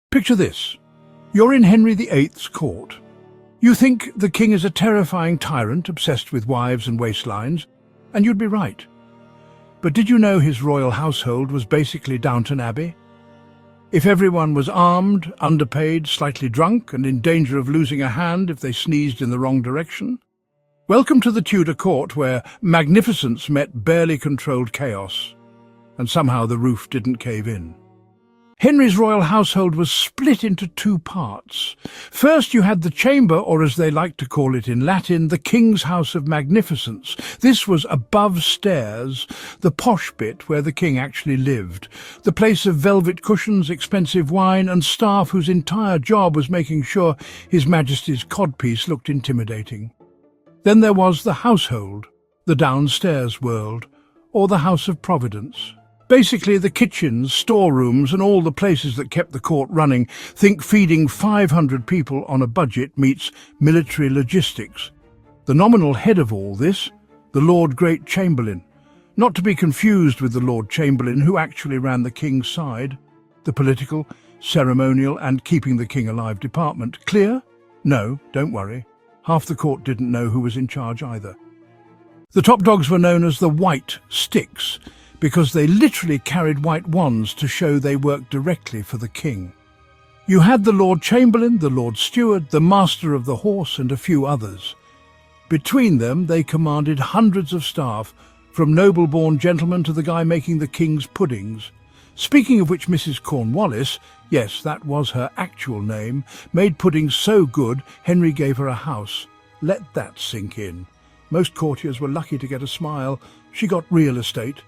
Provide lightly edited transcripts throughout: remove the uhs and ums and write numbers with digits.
Picture this. You're in Henry VIII's court. You think the king is a terrifying tyrant obsessed with wives and waistlines, and you'd be right. But did you know his royal household was basically Downton Abbey? If everyone was armed, underpaid, slightly drunk, and in danger of losing a hand if they sneezed in the wrong direction? Welcome to the Tudor court, where magnificence met barely controlled chaos, and somehow the roof didn't cave in. Henry's royal household was split into two parts. First, you had the chamber, or as they like to call it in Latin, the King's House of Magnificence. This was above stairs, the posh bit where the king actually lived, the place of velvet cushions, expensive wine, and staff whose entire job was making sure His Majesty's codpiece looked intimidating. Then there was the household, the downstairs world, or the House of Providence. Basically the kitchens, storerooms, and all the places that kept the court running. Think feeding 500 people on a budget meets military logistics. The nominal head of all this, the Lord Great Chamberlain. Not to be confused with the Lord Chamberlain who actually ran the king's side, the political, ceremonial, and keeping the king alive department. Clear? No, don't worry. Half the court didn't know who was in charge either. The top dogs were known as the White Sticks, because they literally carried white wands to show they worked directly for the king. You had the Lord Chamberlain, the Lord Steward, the Master of the Horse, and a few others. Between them, they commanded hundreds of staff, from noble-born gentlemen to the guy making the king's puddings. Speaking of which, Mrs. Cornwallis, yes, that was her actual name, made puddings so good Henry gave her a house. Let that sink in. Most courtiers were lucky to get a smile. She got real estate.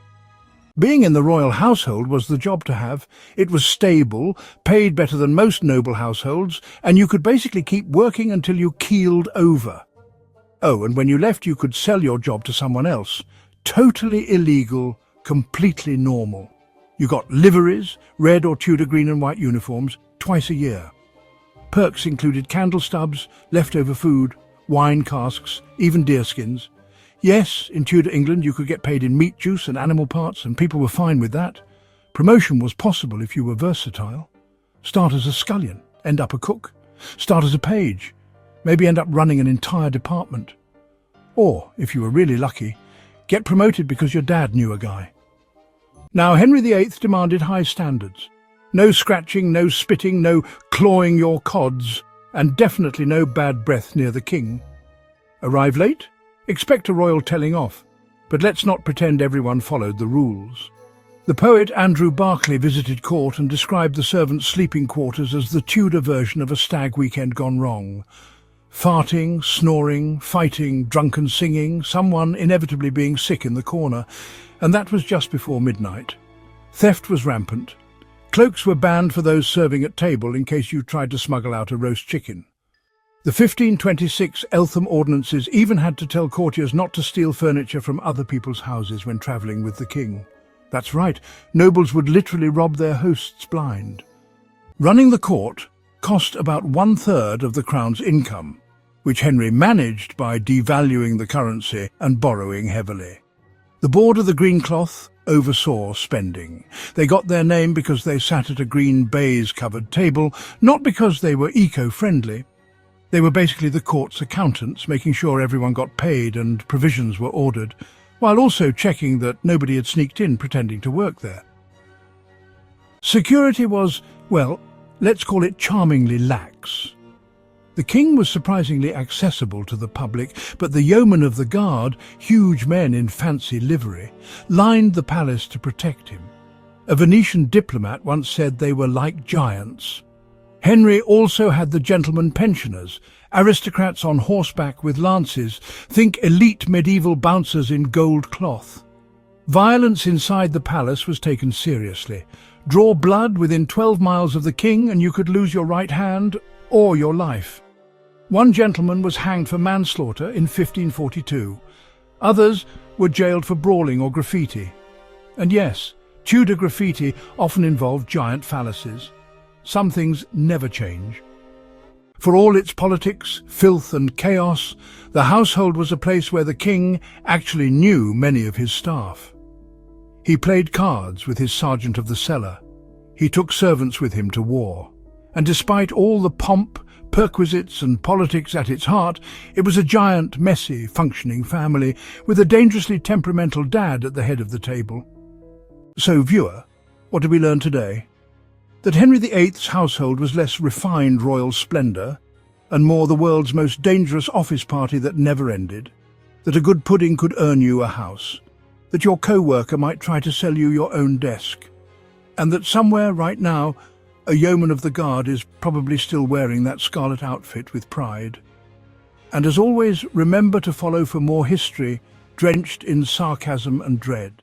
Being in the royal household was the job to have. It was stable, paid better than most noble households, and you could basically keep working until you keeled over. Oh, and when you left, you could sell your job to someone else. Totally illegal, completely normal. You got liveries, red or Tudor green and white uniforms, twice a year. Perks included candle stubs, leftover food, wine casks, even deerskins. Yes, in Tudor England you could get paid in meat juice and animal parts, and people were fine with that. Promotion was possible if you were versatile. Start as a scullion, end up a cook. Start as a page, maybe end up running an entire department. Or, if you were really lucky, get promoted because your dad knew a guy. Now, Henry VIII demanded high standards. No scratching, no spitting, no clawing your cods, and definitely no bad breath near the king. Arrive late? Expect a royal telling off, but let's not pretend everyone followed the rules. The poet Andrew Barclay visited court and described the servants' sleeping quarters as the Tudor version of a stag weekend gone wrong. Farting, snoring, fighting, drunken singing, someone inevitably being sick in the corner, and that was just before midnight. Theft was rampant. Cloaks were banned for those serving at table in case you tried to smuggle out a roast chicken. The 1526 Eltham ordinances even had to tell courtiers not to steal furniture from other people's houses when travelling with the king. That's right, nobles would literally rob their hosts blind. Running the court cost about 1/3 of the crown's income, which Henry managed by devaluing the currency and borrowing heavily. The Board of the Green Cloth oversaw spending. They got their name because they sat at a green baize-covered table, not because they were eco-friendly. They were basically the court's accountants, making sure everyone got paid and provisions were ordered, while also checking that nobody had sneaked in pretending to work there. Security was, well, let's call it charmingly lax. The king was surprisingly accessible to the public, but the yeomen of the guard, huge men in fancy livery, lined the palace to protect him. A Venetian diplomat once said they were like giants. Henry also had the gentlemen pensioners, aristocrats on horseback with lances, think elite medieval bouncers in gold cloth. Violence inside the palace was taken seriously. Draw blood within 12 miles of the king and you could lose your right hand or your life. One gentleman was hanged for manslaughter in 1542. Others were jailed for brawling or graffiti. And yes, Tudor graffiti often involved giant phalluses. Some things never change. For all its politics, filth and chaos, the household was a place where the king actually knew many of his staff. He played cards with his sergeant of the cellar. He took servants with him to war. And despite all the pomp, perquisites and politics at its heart, it was a giant, messy, functioning family with a dangerously temperamental dad at the head of the table. So, viewer, what did we learn today? That Henry VIII's household was less refined royal splendour and more the world's most dangerous office party that never ended. That a good pudding could earn you a house. That your co-worker might try to sell you your own desk. And that somewhere right now, a yeoman of the guard is probably still wearing that scarlet outfit with pride. And as always, remember to follow for more history drenched in sarcasm and dread.